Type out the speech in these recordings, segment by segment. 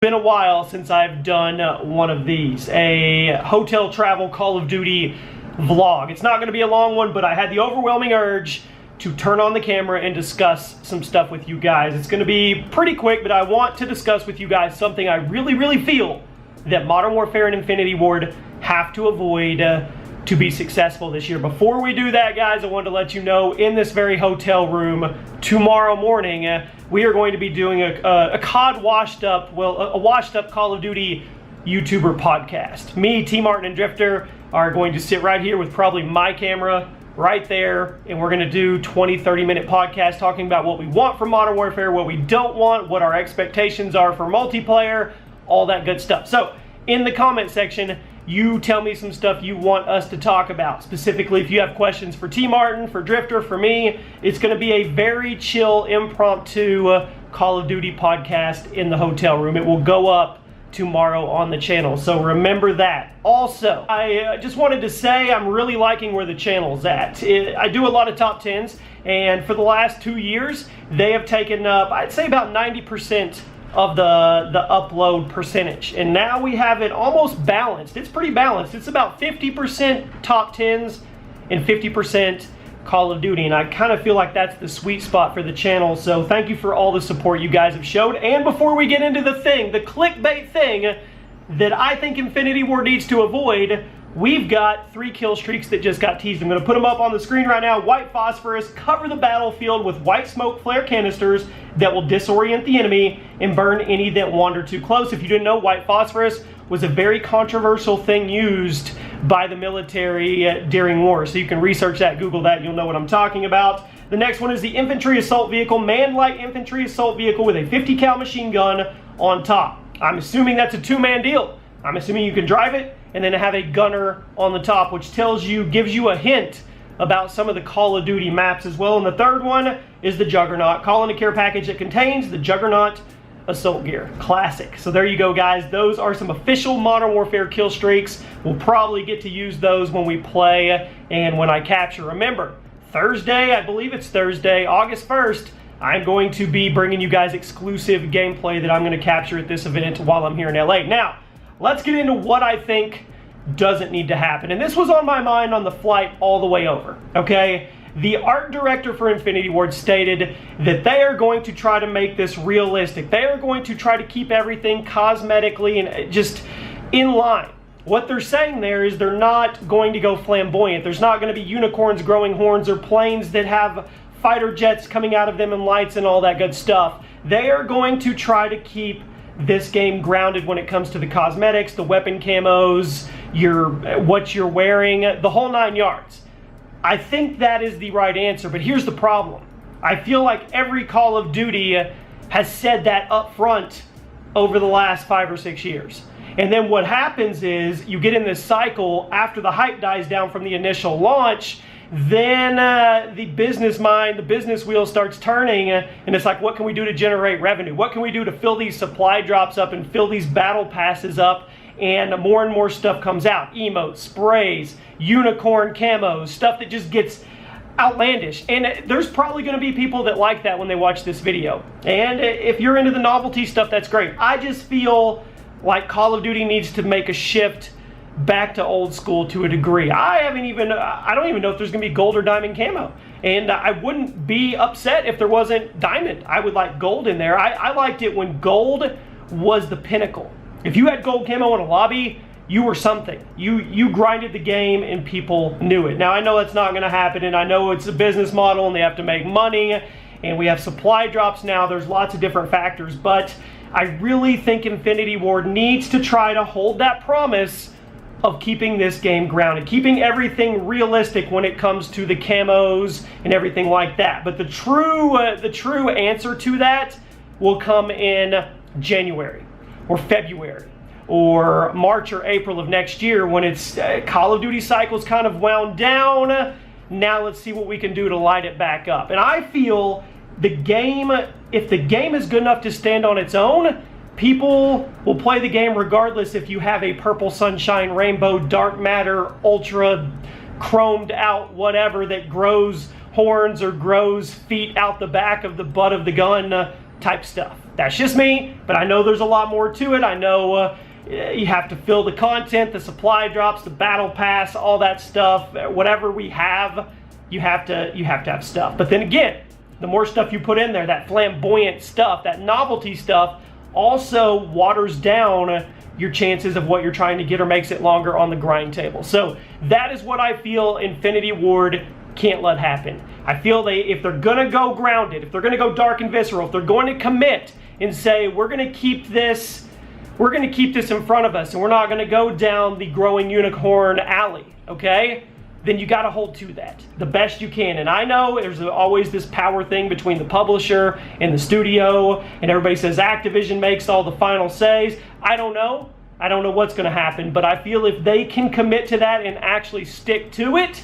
Been a while since I've done one of these, a hotel travel Call of Duty vlog. It's not going to be a long one, but I had the overwhelming urge to turn on the camera and discuss some stuff with you guys. It's going to be pretty quick, but I want to discuss with you guys something I really feel that Modern Warfare and Infinity Ward have to avoid to be successful this year. Before we do that, guys, I wanted to let you know, in this very hotel room tomorrow morning, we are going to be doing a washed up Call of Duty YouTuber podcast. Me, T Martin, and Drifter are going to sit right here with probably my camera right there, and we're going to do 20-30 minute podcast talking about what we want from Modern Warfare, what we don't want, what our expectations are for multiplayer, all that good stuff. So in the comment section, you tell me some stuff you want us to talk about. Specifically, if you have questions for T Martin, for Drifter, for me, it's going to be a very chill, impromptu Call of Duty podcast in the hotel room. It will go up tomorrow on the channel, so remember that. Also, I just wanted to say I'm really liking where the channel's at. I do a lot of top 10s, and for the last 2 years, they have taken up, I'd say, about 90% of the upload percentage, and now we have it almost balanced. It's pretty balanced. It's about 50% top 10s and 50% Call of Duty, and I kind of feel like that's the sweet spot for the channel. So thank you for all the support you guys have showed. And before we get into the clickbait thing that I think Infinity Ward needs to avoid, we've got 3 kill streaks that just got teased. I'm going to put them up on the screen right now. White phosphorus, cover the battlefield with white smoke flare canisters that will disorient the enemy and burn any that wander too close. If you didn't know, white phosphorus was a very controversial thing used by the military during war. So you can research that, Google that, you'll know what I'm talking about. The next one is the infantry assault vehicle, manned light infantry assault vehicle with a 50 cal machine gun on top. I'm assuming that's a 2-man deal. I'm assuming you can drive it and then have a gunner on the top, which gives you a hint about some of the Call of Duty maps as well. And the third one is the Juggernaut. Call in a care package that contains the Juggernaut assault gear. Classic. So there you go, guys. Those are some official Modern Warfare kill streaks. We'll probably get to use those when we play and when I capture. Remember, Thursday, I believe it's Thursday, August 1st, I'm going to be bringing you guys exclusive gameplay that I'm going to capture at this event while I'm here in LA. Now, let's get into what I think doesn't need to happen. And this was on my mind on the flight all the way over, okay? The art director for Infinity Ward stated that they are going to try to make this realistic. They are going to try to keep everything cosmetically and just in line. What they're saying there is they're not going to go flamboyant. There's not going to be unicorns growing horns or planes that have fighter jets coming out of them and lights and all that good stuff. They are going to try to keep this game grounded when it comes to the cosmetics, the weapon camos, what you're wearing, the whole 9 yards. I think that is the right answer, but here's the problem. I feel like every Call of Duty has said that up front over the last 5 or 6 years. And then what happens is you get in this cycle after the hype dies down from the initial launch, then the business wheel starts turning, and it's like, what can we do to generate revenue? What can we do to fill these supply drops up and fill these battle passes up? And more stuff comes out. Emotes, sprays, unicorn camos, stuff that just gets outlandish. And there's probably going to be people that like that when they watch this video. And if you're into the novelty stuff, that's great. I just feel like Call of Duty needs to make a shift back to old school to a degree. I don't even know if there's going to be gold or diamond camo. And I wouldn't be upset if there wasn't diamond. I would like gold in there. I liked it when gold was the pinnacle. If you had gold camo in a lobby, you were something. You grinded the game and people knew it. Now, I know that's not going to happen, and I know it's a business model and they have to make money, and we have supply drops now. There's lots of different factors, but I really think Infinity Ward needs to try to hold that promise of keeping this game grounded, keeping everything realistic when it comes to the camos and everything like that. But the true answer to that will come in January or February or March or April of next year when it's Call of Duty cycles kind of wound down. Now let's see what we can do to light it back up. And I feel if the game is good enough to stand on its own, people will play the game regardless if you have a purple sunshine, rainbow, dark matter, ultra chromed out whatever that grows horns or grows feet out the back of the butt of the gun type stuff. That's just me, but I know there's a lot more to it. I know you have to fill the content, the supply drops, the battle pass, all that stuff. Whatever we have, you have to have stuff. But then again, the more stuff you put in there, that flamboyant stuff, that novelty stuff, also waters down your chances of what you're trying to get or makes it longer on the grind table. So that is what I feel Infinity Ward can't let happen. I feel if they're gonna go grounded, if they're gonna go dark and visceral, if they're going to commit and say, we're gonna keep this in front of us and we're not gonna go down the growing unicorn alley, okay? Then you gotta hold to that the best you can. And I know there's always this power thing between the publisher and the studio, and everybody says Activision makes all the final says. I don't know what's gonna happen, but I feel if they can commit to that and actually stick to it,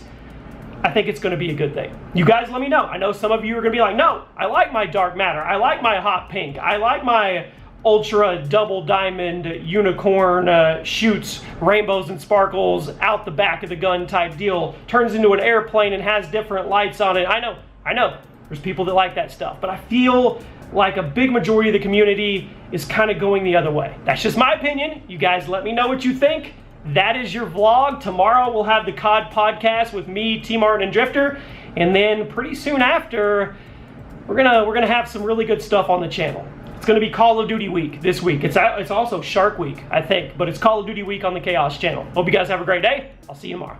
I think it's gonna be a good thing. You guys let me know. I know some of you are gonna be like, no, I like my dark matter. I like my hot pink. I like my ultra double diamond unicorn shoots rainbows and sparkles out the back of the gun type deal, turns into an airplane and has different lights on it. I know there's people that like that stuff, but I feel like a big majority of the community is kind of going the other way. That's just my opinion. You guys let me know what you think. That is your vlog. Tomorrow we'll have the COD podcast with me, T Martin, and Drifter, and then pretty soon after we're gonna have some really good stuff on the channel. It's going to be Call of Duty week this week. It's also Shark Week, I think, but it's Call of Duty week on the Chaos channel. Hope you guys have a great day. I'll see you tomorrow.